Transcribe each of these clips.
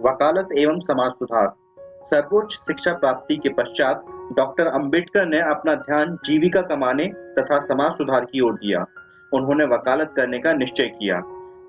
वकालत एवं समाज सुधार। सर्वोच्च शिक्षा प्राप्ति के पश्चात डॉक्टर अंबेडकर ने अपना ध्यान जीविका कमाने तथा समाज सुधार की ओर दिया। उन्होंने वकालत करने का निश्चय किया।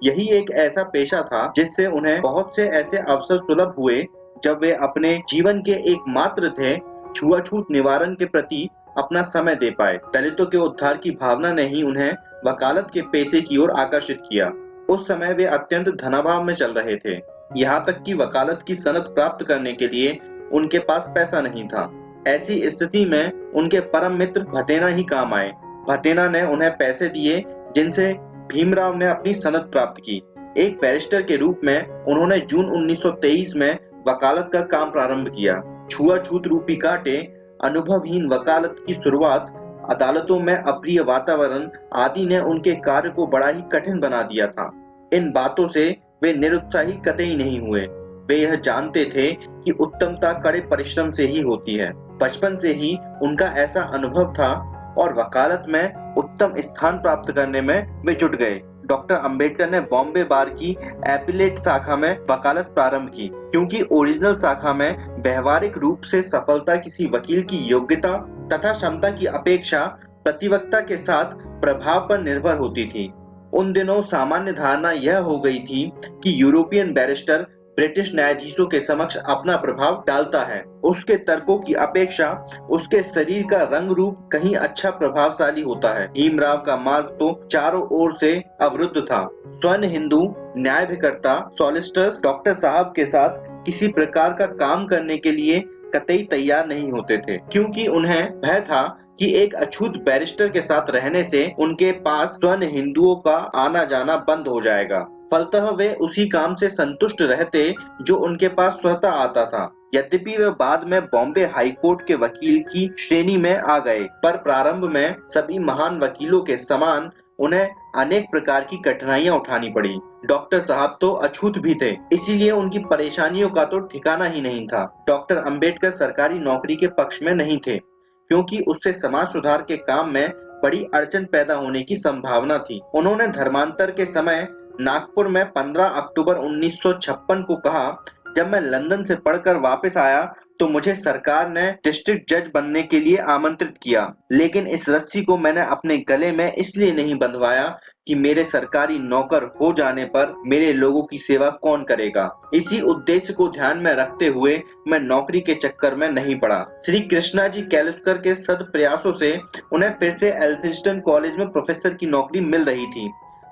यही एक ऐसा पेशा था जिससे उन्हें बहुत से ऐसे अवसर सुलभ हुए जब वे अपने जीवन के एकमात्र ध्येय छुआछूत निवारण के प्रति अपना समय दे पाए। दलितों के उद्धार की भावना ने ही उन्हें वकालत के पेशे की ओर आकर्षित किया। उस समय वे अत्यंत धनाभाव में चल रहे थे। यहाँ तक कि वकालत की सनद प्राप्त करने के लिए उनके पास पैसा नहीं था। ऐसी स्थिति में उनके परम मित्र भतेना ही काम आए। भतेना ने उन्हें पैसे दिए जिनसे भीमराव ने अपनी सनद प्राप्त की। एक बैरिस्टर के रूप में उन्होंने जून 1923 में वकालत का काम प्रारंभ किया। छुआछूत रूपी कांटे, अनुभवहीन वकालत की शुरुआत, अदालतों में अप्रिय वातावरण आदि ने उनके कार्य को बड़ा ही कठिन बना दिया था। इन बातों से वे निरुत्साही कतई नहीं हुए। वे यह जानते थे कि उत्तमता कड़े परिश्रम से ही होती है। बचपन से ही उनका ऐसा अनुभव था और वकालत में उत्तम स्थान प्राप्त करने में वे जुट गए। डॉक्टर अंबेडकर ने बॉम्बे बार की एपिलेट शाखा में वकालत प्रारंभ की, क्योंकि ओरिजिनल शाखा में व्यवहारिक रूप से सफलता किसी वकील की योग्यता तथा क्षमता की अपेक्षा प्रतिवक्ता के साथ प्रभाव पर निर्भर होती थी। उन दिनों सामान्य धारणा यह हो गई थी कि यूरोपियन बैरिस्टर ब्रिटिश न्यायाधीशों के समक्ष अपना प्रभाव डालता है। उसके तर्कों की अपेक्षा उसके शरीर का रंग रूप कहीं अच्छा प्रभावशाली होता है। भीमराव का मार्ग तो चारों ओर से अवरुद्ध था। स्वर्ण हिंदू, न्यायाभिकर्ता, सॉलिसिटर्स डॉक्टर साहब के साथ किसी प्रकार का काम करने के लिए कतई तैयार नहीं होते थे, क्योंकि उन्हें भय था कि एक अछूत बैरिस्टर के साथ रहने से उनके पास स्वर्ण हिंदुओं का आना जाना बंद हो जाएगा। फलतः वे उसी काम से संतुष्ट रहते जो उनके पास स्वतः आता था। यद्यपि वे बाद में बॉम्बे हाई कोर्ट के वकील की श्रेणी में आ गए, पर प्रारंभ में सभी महान वकीलों के समान उन्हें अनेक प्रकार की कठिनाइयां उठानी पड़ी। डॉक्टर साहब तो अछूत भी थे, इसीलिए उनकी परेशानियों का तो ठिकाना ही नहीं था। डॉक्टर अंबेडकर सरकारी नौकरी के पक्ष में नहीं थे, क्योंकि उससे समाज सुधार के काम में बड़ी अड़चन पैदा होने की संभावना थी। उन्होंने धर्मांतर के समय नागपुर में 15 अक्टूबर 1956 को कहा, जब मैं लंदन से पढ़कर वापस आया तो मुझे सरकार ने डिस्ट्रिक्ट जज बनने के लिए आमंत्रित किया, लेकिन इस रस्सी को मैंने अपने गले में इसलिए नहीं बंधवाया कि मेरे सरकारी नौकर हो जाने पर मेरे लोगों की सेवा कौन करेगा। इसी उद्देश्य को ध्यान में रखते हुए मैं नौकरी के चक्कर में नहीं पड़ा। श्री कृष्णा जी कैलुस्कर के सद प्रयासों से उन्हें फिर से एल्फिंस्टन कॉलेज में प्रोफेसर की नौकरी मिल रही थी,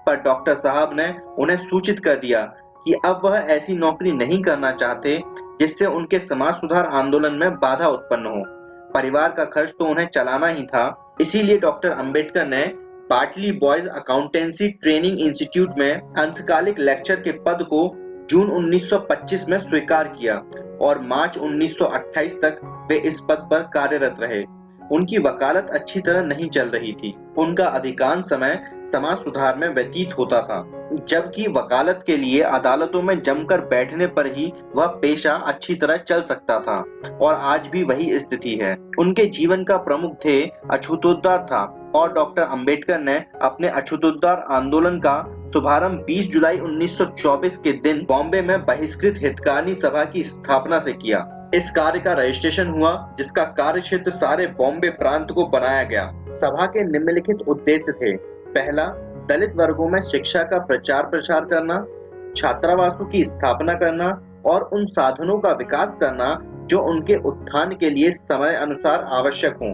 पर डॉक्टर साहब ने उन्हें सूचित कर दिया कि अब वह ऐसी नौकरी नहीं करना चाहते जिससे उनके समाज सुधार आंदोलन में बाधा उत्पन्न हो। परिवार का खर्च तो उन्हें चलाना ही था। इसीलिए डॉक्टर अंबेडकर ने बाटली बॉयज अकाउंटेंसी ट्रेनिंग इंस्टीट्यूट में अंशकालिक लेक्चर के पद को जून 1925 में स्वीकार किया और मार्च 1928 तक वे इस पद पर कार्यरत रहे। उनकी वकालत अच्छी तरह नहीं चल रही थी। उनका अधिकांश समय समाज सुधार में व्यतीत होता था, जबकि वकालत के लिए अदालतों में जमकर बैठने पर ही वह पेशा अच्छी तरह चल सकता था, और आज भी वही स्थिति है। उनके जीवन का प्रमुख ध्येय अछूतोद्धार था और डॉक्टर अंबेडकर ने अपने अछूतोद्धार आंदोलन का शुभारंभ 20 जुलाई 1924 के दिन बॉम्बे में बहिष्कृत हितकानी सभा की स्थापना से किया। इस कार्य का रजिस्ट्रेशन हुआ, जिसका कार्य क्षेत्र सारे बॉम्बे प्रांत को बनाया गया। सभा के निम्नलिखित उद्देश्य थे: पहला, दलित वर्गों में शिक्षा का प्रचार प्रसार करना, छात्रावासों की स्थापना करना और उन साधनों का विकास करना जो उनके उत्थान के लिए समय अनुसार आवश्यक हों।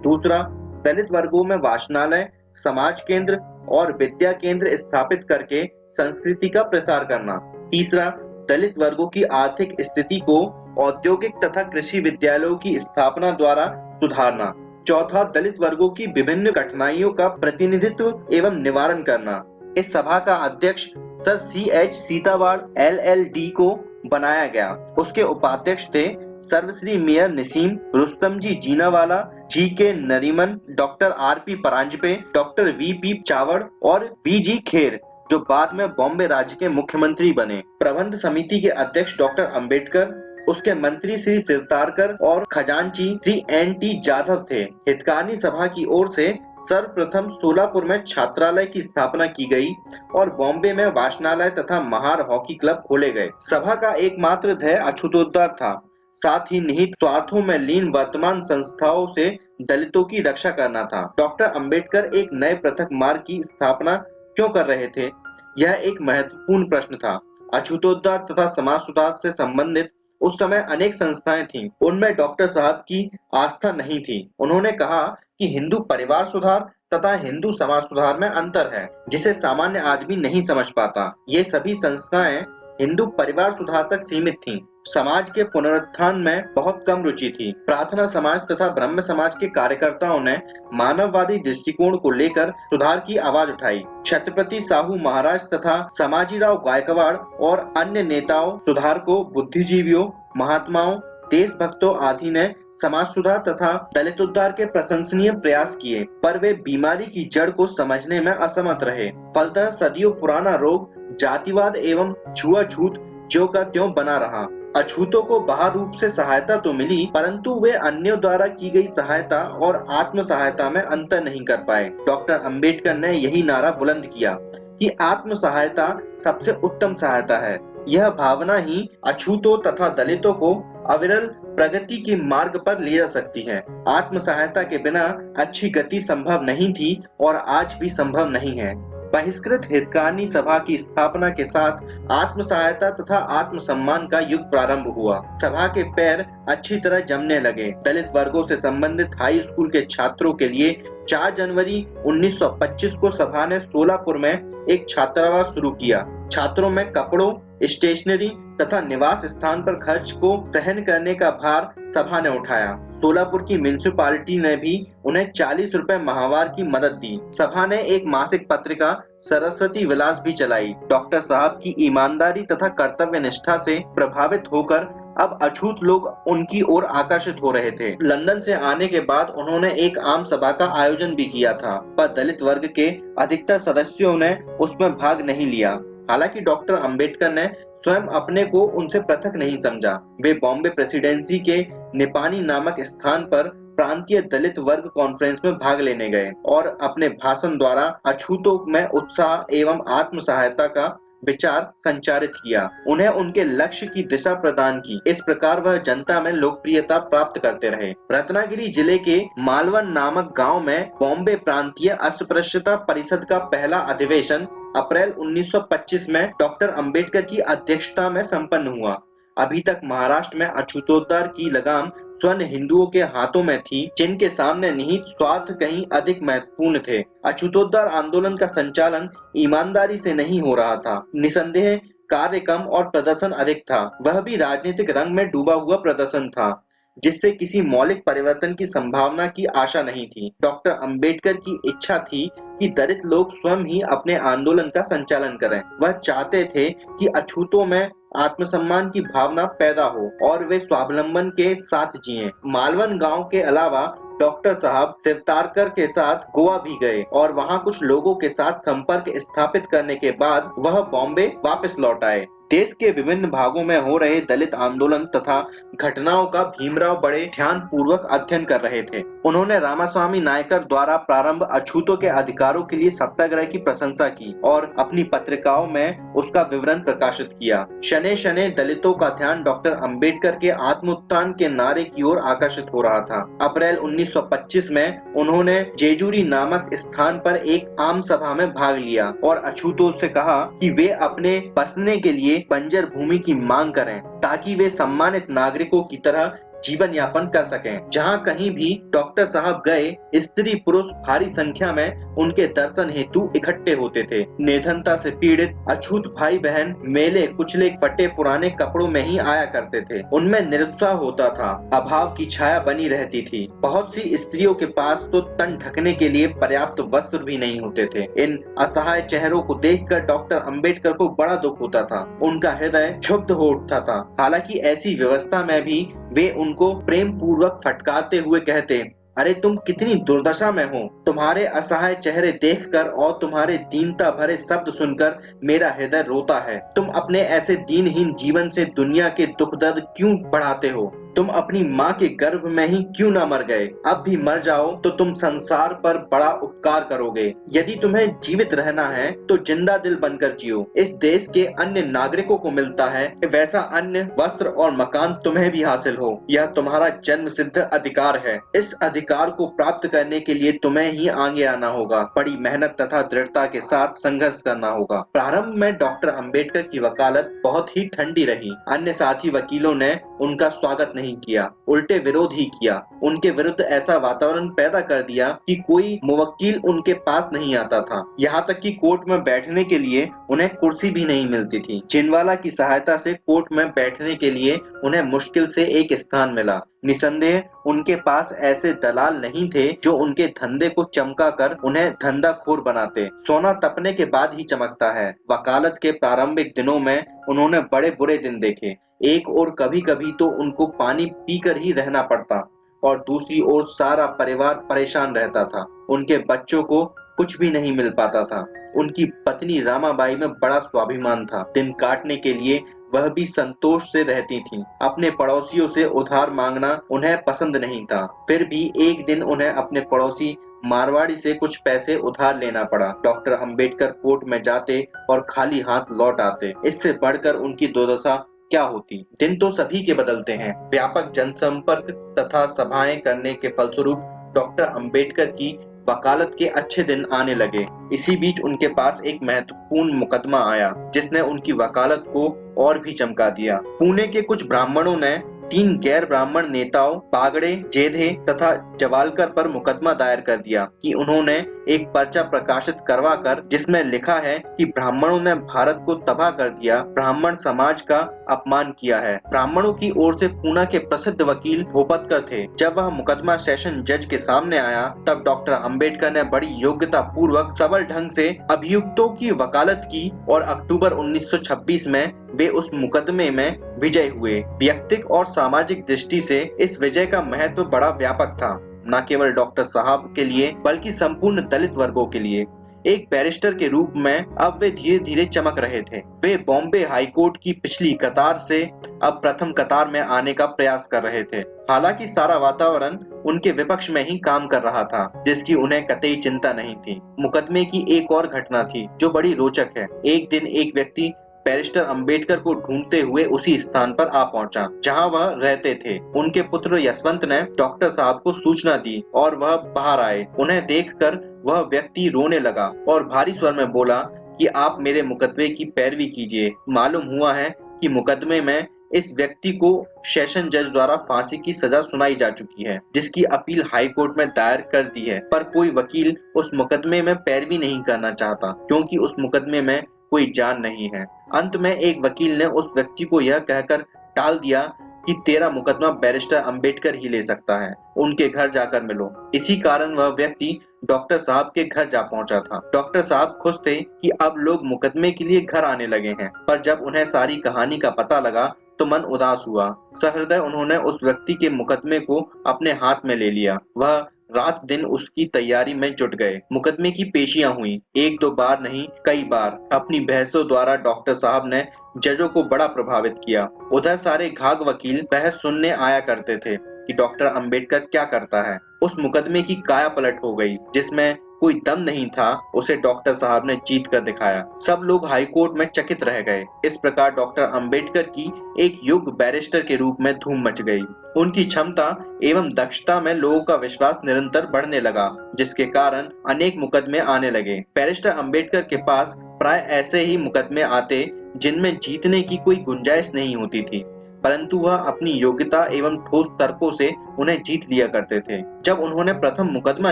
दूसरा, दलित वर्गों में वाचनालय, समाज केंद्र और विद्या केंद्र स्थापित करके संस्कृति का प्रसार करना। तीसरा, दलित वर्गों की आर्थिक स्थिति को औद्योगिक तथा कृषि विद्यालयों की स्थापना द्वारा सुधारना। चौथा, दलित वर्गों की विभिन्न कठिनाइयों का प्रतिनिधित्व एवं निवारण करना। इस सभा का अध्यक्ष सर C.H. सीतावाड़ LL.D. को बनाया गया। उसके उपाध्यक्ष थे सर्वश्री Meyer Nissim, Rustom ji Jeenawala, G.K. Nariman, doctor R.P. Paranjpe, doctor V.P. Chavad और V.G. खेर, जो बाद में बॉम्बे राज्य के मुख्यमंत्री बने। प्रबंध समिति के अध्यक्ष डॉक्टर अंबेडकर, उसके मंत्री श्री शिवतारकर और खजांची श्री N.T. जाधव थे। हितकानी सभा की ओर से सर्वप्रथम सोलापुर में छात्रालय की स्थापना की गई और बॉम्बे में वाचनालय तथा महार हॉकी क्लब खोले गए। सभा का एकमात्र ध्येय अछूतोद्धार था, साथ ही निहित स्वार्थों में लीन वर्तमान संस्थाओं से दलितों की रक्षा करना था। डॉक्टर अंबेडकर एक नए पृथक मार्ग की स्थापना क्यों कर रहे थे? यह एक महत्वपूर्ण प्रश्न था। अछूतोद्धार तथा समाज सुधार से संबंधित उस समय अनेक संस्थाएं थीं, उनमें डॉक्टर साहब की आस्था नहीं थी। उन्होंने कहा कि हिंदू परिवार सुधार तथा हिंदू समाज सुधार में अंतर है, जिसे सामान्य आदमी नहीं समझ पाता। ये सभी संस्थाएं हिंदू परिवार सुधार तक सीमित थीं। समाज के पुनरुत्थान में बहुत कम रुचि थी। प्रार्थना समाज तथा ब्रह्म समाज के कार्यकर्ताओं ने मानववादी दृष्टिकोण को लेकर सुधार की आवाज उठाई। छत्रपति साहू महाराज तथा समाजीराव गायकवाड़ और अन्य नेताओं सुधार को बुद्धिजीवियों, महात्माओं, देशभक्तों आदि ने समाज सुधार तथा दलित उद्धार के प्रशंसनीय प्रयास किए, पर वे बीमारी की जड़ को समझने में असमर्थ रहे। फलतः सदियों पुराना रोग जातिवाद एवं छुआछूत ज्यों का त्यों बना रहा। अछूतों को बाहर रूप से सहायता तो मिली, परंतु वे अन्यों द्वारा की गई सहायता और आत्म सहायता में अंतर नहीं कर पाए। डॉक्टर अंबेडकर ने यही नारा बुलंद किया कि आत्म सहायता सबसे उत्तम सहायता है। यह भावना ही अछूतों तथा दलितों को अविरल प्रगति के मार्ग पर ले जा सकती है। आत्म सहायता के बिना अच्छी गति संभव नहीं थी और आज भी संभव नहीं है। बहिष्कृत हितकारिणी सभा की स्थापना के साथ आत्म सहायता तथा आत्म सम्मान का युग प्रारंभ हुआ। सभा के पैर अच्छी तरह जमने लगे। दलित वर्गों से संबंधित हाई स्कूल के छात्रों के लिए 4 जनवरी 1925 को सभा ने सोलापुर में एक छात्रावास शुरू किया। छात्रों में कपड़ों, स्टेशनरी तथा निवास स्थान पर खर्च को सहन करने का भार सभा ने उठाया। सोलापुर की म्युनिसिपालिटी ने भी उन्हें 40 रुपए माहवार की मदद दी। सभा ने एक मासिक पत्रिका सरस्वती विलास भी चलाई। डॉक्टर साहब की ईमानदारी तथा कर्तव्य निष्ठा से प्रभावित होकर अब अछूत लोग उनकी ओर आकर्षित हो रहे थे। लंदन से आने के बाद उन्होंने एक आम सभा का आयोजन भी किया था, पर दलित वर्ग के अधिकतर सदस्यों ने उसमें भाग नहीं लिया। हालांकि डॉक्टर अंबेडकर ने स्वयं अपने को उनसे पृथक नहीं समझा। वे बॉम्बे प्रेसिडेंसी के निपानी नामक स्थान पर प्रांतीय दलित वर्ग कॉन्फ्रेंस में भाग लेने गए और अपने भाषण द्वारा अछूतों में उत्साह एवं आत्म सहायता का विचार संचारित किया। उन्हें उनके लक्ष्य की दिशा प्रदान की। इस प्रकार वह जनता में लोकप्रियता प्राप्त करते रहे। रत्नागिरी जिले के मालवन नामक गांव में बॉम्बे प्रांतीय अस्पृश्यता परिषद का पहला अधिवेशन अप्रैल 1925 में डॉक्टर अंबेडकर की अध्यक्षता में संपन्न हुआ। अभी तक महाराष्ट्र में अछूतोद्धार की लगाम स्वर्ण हिंदुओं के हाथों में थी, जिनके सामने निहित स्वार्थ कहीं अधिक महत्वपूर्ण थे। अछूतोद्धार आंदोलन का संचालन ईमानदारी से नहीं हो रहा था। निसंदेह कार्य कम और प्रदर्शन अधिक था। वह भी राजनीतिक रंग में डूबा हुआ प्रदर्शन था, जिससे किसी मौलिक परिवर्तन की संभावना की आशा नहीं थी। डॉक्टर अंबेडकर की इच्छा थी कि दलित लोग स्वयं ही अपने आंदोलन का संचालन करें। वह चाहते थे कि अछूतों में आत्मसम्मान की भावना पैदा हो और वे स्वावलंबन के साथ जिएं। मालवन गांव के अलावा डॉक्टर साहब शिवतारकर के साथ गोवा भी गए और वहां कुछ लोगों के साथ संपर्क स्थापित करने के बाद वह बॉम्बे वापस लौट आए। देश के विभिन्न भागों में हो रहे दलित आंदोलन तथा घटनाओं का भीमराव बड़े ध्यान पूर्वक अध्ययन कर रहे थे। उन्होंने रामास्वामी नायकर द्वारा प्रारंभ अछूतों के अधिकारों के लिए सत्याग्रह की प्रशंसा की और अपनी पत्रिकाओं में उसका विवरण प्रकाशित किया। शनै शनै दलितों का ध्यान डॉक्टर अंबेडकर के आत्मोत्थान के नारे की ओर आकर्षित हो रहा था। अप्रैल 1925 में उन्होंने जेजूरी नामक स्थान पर एक आम सभा में भाग लिया और अछूतों से कहा कि वे अपने बसने के लिए बंजर भूमि की मांग करें, ताकि वे सम्मानित नागरिकों की तरह जीवन यापन कर सकें। जहां कहीं भी डॉक्टर साहब गए, स्त्री पुरुष भारी संख्या में उनके दर्शन हेतु इकट्ठे होते थे। निर्धनता से पीड़ित अछूत भाई बहन मेले कुचले फटे पुराने कपड़ों में ही आया करते थे। उनमें निरुत्साह होता था, अभाव की छाया बनी रहती थी। बहुत सी स्त्रियों के पास तो तन ढकने के लिए पर्याप्त वस्त्र भी नहीं होते थे। इन असहाय चेहरों को देखकर डॉक्टर अंबेडकर को बड़ा दुख होता था। उनका हृदय क्षुब्ध हो उठता था। हालांकि ऐसी व्यवस्था में भी वे उनको प्रेम पूर्वक फटकारते हुए कहते, अरे तुम कितनी दुर्दशा में हो। तुम्हारे असहाय चेहरे देखकर और तुम्हारे दीनता भरे शब्द सुनकर मेरा हृदय रोता है। तुम अपने ऐसे दीनहीन जीवन से दुनिया के दुख दर्द क्यों बढ़ाते हो? तुम अपनी माँ के गर्भ में ही क्यों ना मर गए? अब भी मर जाओ तो तुम संसार पर बड़ा उपकार करोगे। यदि तुम्हें जीवित रहना है तो जिंदा दिल बनकर जियो। इस देश के अन्य नागरिकों को मिलता है वैसा अन्य वस्त्र और मकान तुम्हें भी हासिल हो। यह तुम्हारा जन्म सिद्ध अधिकार है। इस अधिकार को प्राप्त करने के लिए तुम्हें ही आगे आना होगा। बड़ी मेहनत तथा दृढ़ता के साथ संघर्ष करना होगा। प्रारंभ में डॉक्टर अंबेडकर की वकालत बहुत ही ठंडी रही। अन्य साथी वकीलों ने उनका स्वागत नहीं किया, उल्टे विरोध ही किया। उनके विरुद्ध ऐसा वातावरण पैदा कर दिया कि कोई मुवक्किल उनके पास नहीं आता था। यहाँ तक कि कोर्ट में बैठने के लिए उन्हें कुर्सी भी नहीं मिलती थी। जिनवाला की सहायता से कोर्ट में बैठने के लिए उन्हें मुश्किल से एक स्थान मिला। निसंदेह उनके पास ऐसे दलाल नहीं थे जो उनके धंधे को चमका कर उन्हें धंधाखोर बनाते। सोना तपने के बाद ही चमकता है। वकालत के प्रारंभिक दिनों में उन्होंने बड़े बुरे दिन देखे। एक ओर कभी-कभी तो उनको पानी पीकर ही रहना पड़ता और दूसरी ओर सारा परिवार परेशान रहता था। उनके बच्चों को कुछ भी नहीं मिल पाता था। उनकी पत्नी रामाबाई में बड़ा स्वाभिमान था। दिन काटने के लिए वह भी संतोष से रहती थीं। अपने पड़ोसियों से उधार मांगना उन्हें पसंद नहीं था। फिर भी एक दिन उन्हें अपने पड़ोसी मारवाड़ी से कुछ पैसे उधार लेना पड़ा। डॉक्टर अंबेडकर कोर्ट में जाते और खाली हाथ लौट आते। इससे बढ़कर उनकी दुर्दशा क्या होती। दिन तो सभी के बदलते हैं। व्यापक जनसंपर्क तथा सभाएं करने के फलस्वरूप डॉक्टर अंबेडकर की वकालत के अच्छे दिन आने लगे। इसी बीच उनके पास एक महत्वपूर्ण मुकदमा आया जिसने उनकी वकालत को और भी चमका दिया। पुणे के कुछ ब्राह्मणों ने 3 गैर ब्राह्मण नेताओं पागड़े, जेधे तथा जवालकर पर मुकदमा दायर कर दिया कि उन्होंने एक पर्चा प्रकाशित करवाकर जिसमें लिखा है कि ब्राह्मणों ने भारत को तबाह कर दिया, ब्राह्मण समाज का अपमान किया है। ब्राह्मणों की ओर से पूना के प्रसिद्ध वकील भोपतकर थे। जब वह मुकदमा सेशन जज के सामने आया तब डॉक्टर अंबेडकर ने बड़ी योग्यता पूर्वक सबल ढंग से अभियुक्तों की वकालत की और अक्टूबर 1926 में वे उस मुकदमे में विजयी हुए। व्यक्तिक और सामाजिक दृष्टि से इस विजय का महत्व बड़ा व्यापक था, न केवल डॉक्टर साहब के लिए बल्कि संपूर्ण दलित वर्गों के लिए। एक बैरिस्टर के रूप में अब वे धीरे धीरे चमक रहे थे। वे बॉम्बे हाई कोर्ट की पिछली कतार से अब प्रथम कतार में आने का प्रयास कर रहे थे। हालांकि सारा वातावरण उनके विपक्ष में ही काम कर रहा था, जिसकी उन्हें कतई चिंता नहीं थी। मुकदमे की एक और घटना थी जो बड़ी रोचक है। एक दिन एक व्यक्ति बैरिस्टर अंबेडकर को ढूंढते हुए उसी स्थान पर आ पहुंचा जहां वह रहते थे। उनके पुत्र यशवंत ने डॉक्टर साहब को सूचना दी और वह बाहर आए। उन्हें देखकर वह व्यक्ति रोने लगा और भारी स्वर में बोला कि आप मेरे मुकदमे की पैरवी कीजिए। मालूम हुआ है कि मुकदमे में इस व्यक्ति को सेशन जज द्वारा फांसी की सजा सुनाई जा चुकी है, जिसकी अपील हाई कोर्ट में दायर कर दी है, पर कोई वकील उस मुकदमे में पैरवी नहीं करना चाहता क्योंकि उस मुकदमे में कोई जान नहीं है। अंत में एक वकील ने उस व्यक्ति को यह कहकर टाल दिया कि तेरा मुकदमा बैरिस्टर अंबेडकर ही ले सकता है, उनके घर जाकर मिलो। इसी कारण वह व्यक्ति डॉक्टर साहब के घर जा पहुंचा था। डॉक्टर साहब खुश थे कि अब लोग मुकदमे के लिए घर आने लगे हैं, पर जब उन्हें सारी कहानी का पता लगा तो मन उदास हुआ। सहृदय उन्होंने उस व्यक्ति के मुकदमे को अपने हाथ में ले लिया। वह रात दिन उसकी तैयारी में जुट गए। मुकदमे की पेशियां हुई, एक दो बार नहीं कई बार। अपनी बहसों द्वारा डॉक्टर साहब ने जजों को बड़ा प्रभावित किया। उधर सारे घाघ वकील बहस सुनने आया करते थे कि डॉक्टर अंबेडकर क्या करता है। उस मुकदमे की काया पलट हो गई। जिसमें कोई दम नहीं था, उसे डॉक्टर साहब ने जीत कर दिखाया। सब लोग हाई कोर्ट में चकित रह गए। इस प्रकार डॉक्टर अंबेडकर की एक योग्य बैरिस्टर के रूप में धूम मच गई। उनकी क्षमता एवं दक्षता में लोगों का विश्वास निरंतर बढ़ने लगा, जिसके कारण अनेक मुकदमे आने लगे। बैरिस्टर अंबेडकर के पास प्राय ऐसे ही मुकदमे आते जिनमें जीतने की कोई गुंजाइश नहीं होती थी, परंतु वह अपनी योग्यता एवं ठोस तर्कों से उन्हें जीत लिया करते थे। जब उन्होंने प्रथम मुकदमा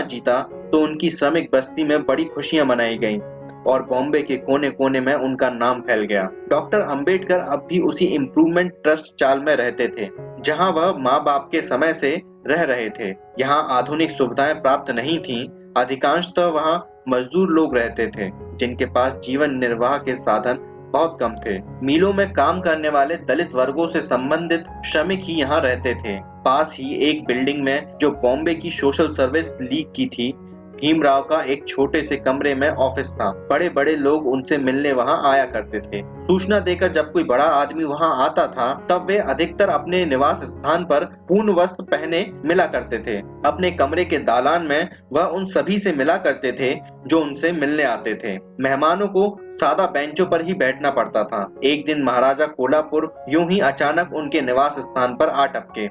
जीता तो उनकी श्रमिक बस्ती में बड़ी खुशियां मनाई गईं और बॉम्बे के कोने कोने में उनका नाम फैल गया। डॉक्टर अंबेडकर अब भी उसी इम्प्रूवमेंट ट्रस्ट चाल में रहते थे जहां वह माँ बाप के समय से रह रहे थे। यहाँ आधुनिक सुविधाएं प्राप्त नहीं थीं। अधिकांशतः वहाँ मजदूर लोग रहते थे जिनके पास जीवन निर्वाह के साधन बहुत कम थे। मिलों में काम करने वाले दलित वर्गों से संबंधित श्रमिक ही यहाँ रहते थे। पास ही एक बिल्डिंग में जो बॉम्बे की सोशल सर्विस लीग की थी, भीमराव का एक छोटे से कमरे में ऑफिस था। बड़े बड़े लोग उनसे मिलने वहां आया करते थे। सूचना देकर जब कोई बड़ा आदमी वहां आता था तब वे अधिकतर अपने निवास स्थान पर पूर्ण वस्त्र पहने मिला करते थे। अपने कमरे के दालान में वह उन सभी से मिला करते थे जो उनसे मिलने आते थे। मेहमानों को सादा बेंचों पर ही बैठना पड़ता था। एक दिन महाराजा कोल्हापुर यूं ही अचानक उनके निवास स्थान पर आ टपके।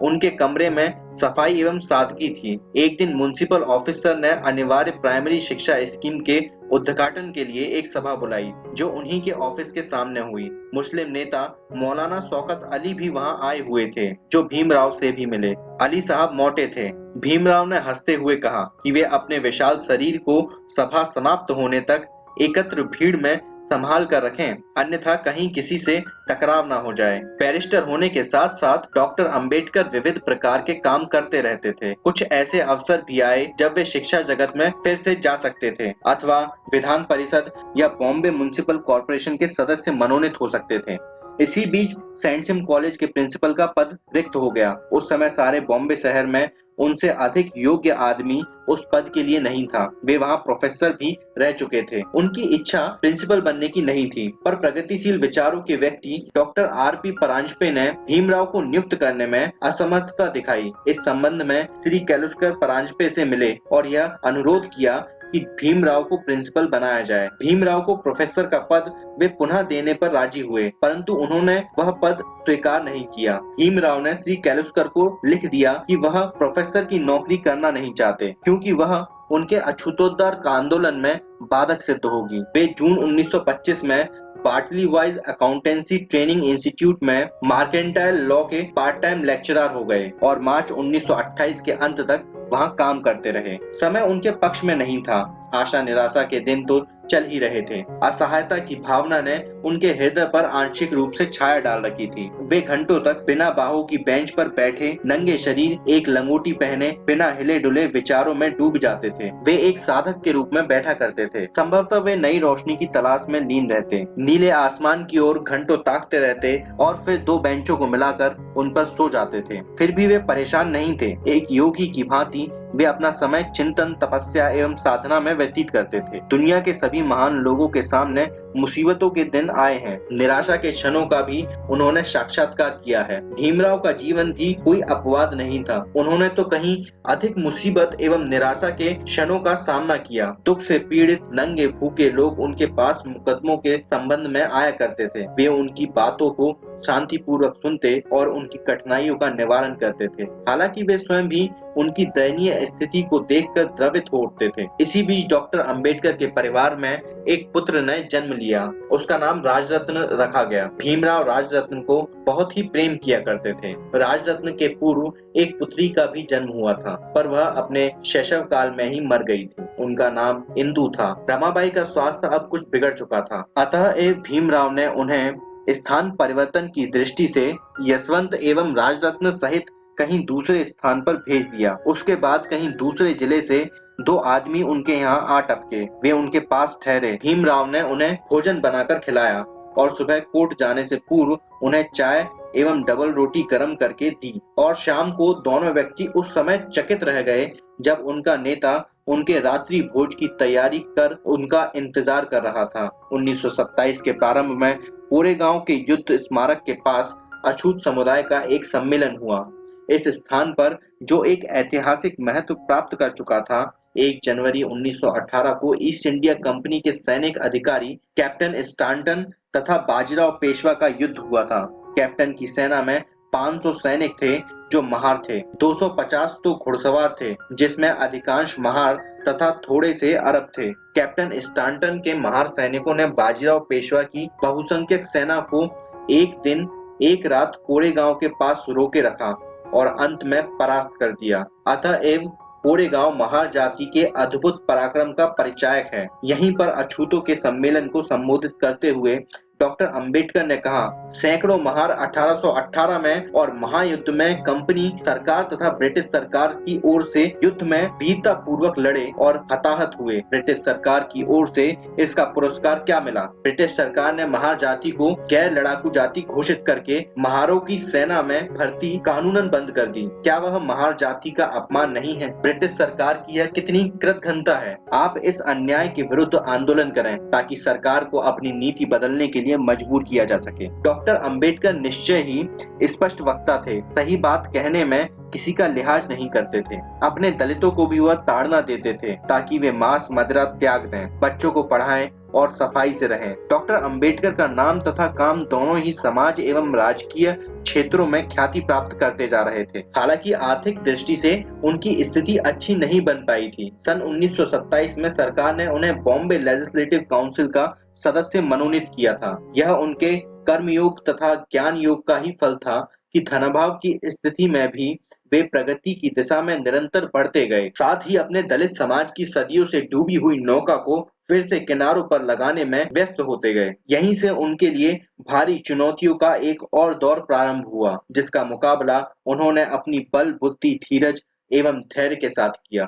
उनके कमरे में सफाई एवं सादगी थी। एक दिन म्युनिसिपल ऑफिसर ने अनिवार्य प्राइमरी शिक्षा स्कीम के उद्घाटन के लिए एक सभा बुलाई जो उन्हीं के ऑफिस के सामने हुई। मुस्लिम नेता मौलाना शौकत अली भी वहां आए हुए थे जो भीमराव से भी मिले। अली साहब मोटे थे। भीमराव ने हंसते हुए कहा कि वे अपने विशाल शरीर को सभा समाप्त होने तक एकत्र भीड़ में संभाल कर रखें, अन्यथा कहीं किसी से टकराव ना हो जाए। बैरिस्टर होने के साथ साथ डॉक्टर अंबेडकर विविध प्रकार के काम करते रहते थे। कुछ ऐसे अवसर भी आए जब वे शिक्षा जगत में फिर से जा सकते थे अथवा विधान परिषद या बॉम्बे म्युनिसिपल कॉर्पोरेशन के सदस्य मनोनीत हो सकते थे। इसी बीच सेंट सिम कॉलेज के प्रिंसिपल का पद रिक्त हो गया। उस समय सारे बॉम्बे शहर में उनसे अधिक योग्य आदमी उस पद के लिए नहीं था। वे वहां प्रोफेसर भी रह चुके थे। उनकी इच्छा प्रिंसिपल बनने की नहीं थी, पर प्रगतिशील विचारों के व्यक्ति डॉक्टर आर.पी. परांजपे ने भीमराव को नियुक्त करने में असमर्थता दिखाई। इस संबंध में श्री कैलुटकर परांजपे से मिले और यह अनुरोध किया कि भीमराव को प्रिंसिपल बनाया जाए। भीमराव को प्रोफेसर का पद वे पुनः देने पर राजी हुए, परंतु उन्होंने वह पद स्वीकार नहीं किया। भीमराव ने श्री कैलुटकर को लिख दिया कि वह प्रोफेसर की नौकरी करना नहीं चाहते क्योंकि वह उनके अछूतोद्धार का आंदोलन में बाधक सिद्ध होगी। वे जून 1925 में Bartley wise accountancy training institute में मार्केंटाइल लॉ के पार्ट टाइम लेक्चरर हो गए और मार्च 1928 के अंत तक वहां काम करते रहे। समय उनके पक्ष में नहीं था। आशा निराशा के दिन तो चल ही रहे थे। असहायता की भावना ने उनके हृदय पर आंशिक रूप से छाया डाल रखी थी। वे घंटों तक बिना बाहों की बेंच पर बैठे नंगे शरीर एक लंगोटी पहने बिना हिले डुले विचारों में डूब जाते थे। वे एक साधक के रूप में बैठा करते थे। संभवतः वे नई रोशनी की तलाश में लीन रहते, नीले आसमान की ओर घंटों ताकते रहते और फिर दो बेंचों को मिलाकर उन पर सो जाते थे। फिर भी वे परेशान नहीं थे। एक योगी की भांति वे अपना समय चिंतन, तपस्या एवं साधना में व्यतीत करते थे। दुनिया के सभी महान लोगों के सामने मुसीबतों के दिन आए हैं, निराशा के क्षणों का भी उन्होंने साक्षात्कार किया है। भीमराव का जीवन भी कोई अपवाद नहीं था। उन्होंने तो कहीं अधिक मुसीबत एवं निराशा के क्षणों का सामना किया। दुख से पीड़ित नंगे भूखे लोग उनके पास मुकदमों के संबंध में आया करते थे। वे उनकी बातों को शांतिपूर्वक सुनते और उनकी कठिनाइयों का निवारण करते थे। हालांकि वे स्वयं भी उनकी दयनीय स्थिति को देखकर द्रवित हो उठते थे। इसी बीच डॉक्टर अंबेडकर के परिवार में एक पुत्र ने जन्म लिया। उसका नाम राजरत्न रखा गया। भीमराव राजरत्न को बहुत ही प्रेम किया करते थे। राजरत्न के पूर्व एक पुत्री का भी जन्म हुआ था, पर वह अपने शैशव काल में ही मर गई थी। उनका नाम इंदु था। रमाबाई का स्वास्थ्य अब कुछ बिगड़ चुका था, अतः भीमराव ने उन्हें स्थान परिवर्तन की दृष्टि से यशवंत एवं राजरत्न सहित कहीं दूसरे स्थान पर भेज दिया। उसके बाद कहीं दूसरे जिले से दो आदमी उनके यहाँ आ टपके। वे उनके पास ठहरे। भीमराव ने उन्हें भोजन बनाकर खिलाया और सुबह कोर्ट जाने से पूर्व उन्हें चाय एवं डबल रोटी गर्म करके दी। और शाम को दोनों व्यक्ति उस समय चकित रह गए जब उनका नेता उनके रात्रि भोज की तैयारी कर उनका इंतजार कर रहा था। 1927 के प्रारंभ में कोरेगांव के युद्ध स्मारक के पास अछूत समुदाय का एक सम्मेलन हुआ। इस स्थान पर जो एक ऐतिहासिक महत्व प्राप्त कर चुका था, 1 जनवरी 1918 को ईस्ट इंडिया कंपनी के सैनिक अधिकारी कैप्टन स्टांटन तथा बाजीराव पेशवा का युद्ध हुआ था। कैप्टन की सेना में 500 सैनिक थे जो महार थे। 250 तो घुड़सवार थे जिसमें अधिकांश महार तथा थोड़े से अरब थे। कैप्टन स्टांटन के महार सैनिकों ने बाजीराव पेशवा की बहुसंख्यक सेना को एक दिन एक रात कोरेगांव के पास रोके रखा और अंत में परास्त कर दिया। अतएव कोरेगांव महार जाति के अद्भुत पराक्रम का परिचायक है। यहीं पर अछूतों के सम्मेलन को संबोधित करते हुए डॉक्टर अंबेडकर ने कहा, सैकड़ों महार 1818 में और महायुद्ध में कंपनी सरकार तथा ब्रिटिश सरकार की ओर से युद्ध में वीरता पूर्वक लड़े और हताहत हुए। ब्रिटिश सरकार की ओर से इसका पुरस्कार क्या मिला? ब्रिटिश सरकार ने महार जाति को गैर लड़ाकू जाति घोषित करके महारों की सेना में भर्ती कानूनन बंद कर दी। क्या वह महार जाति का अपमान नहीं है? ब्रिटिश सरकार की यह कितनी कृतघ्नता है। आप इस अन्याय के विरुद्ध आंदोलन करें ताकि सरकार को अपनी नीति बदलने के लिए मजबूर किया जा सके। डॉक्टर अंबेडकर निश्चय ही स्पष्ट वक्ता थे। सही बात कहने में किसी का लिहाज नहीं करते थे। अपने दलितों को भी वह ताड़ना देते थे ताकि वे मांस मदिरा त्याग दें, बच्चों को पढ़ाएं और सफाई से रहें। डॉक्टर अंबेडकर का नाम तथा काम दोनों ही समाज एवं राजकीय क्षेत्रों में ख्याति प्राप्त करते जा रहे थे। हालांकि आर्थिक दृष्टि से उनकी स्थिति अच्छी नहीं बन पाई थी। सन 1927 में सरकार ने उन्हें बॉम्बे लेजिस्लेटिव काउंसिल का सदस्य मनोनीत किया था। यह उनके कर्मयोग तथा ज्ञान योग का ही फल था कि धनाभाव की स्थिति में भी वे प्रगति की दिशा में निरंतर बढ़ते गए। साथ ही अपने दलित समाज की सदियों से डूबी हुई नौका को फिर से किनारों पर लगाने में व्यस्त होते गए। यहीं से उनके लिए भारी चुनौतियों का एक और दौर प्रारंभ हुआ, जिसका मुकाबला उन्होंने अपनी बल बुद्धि धीरज एवं धैर्य के साथ किया।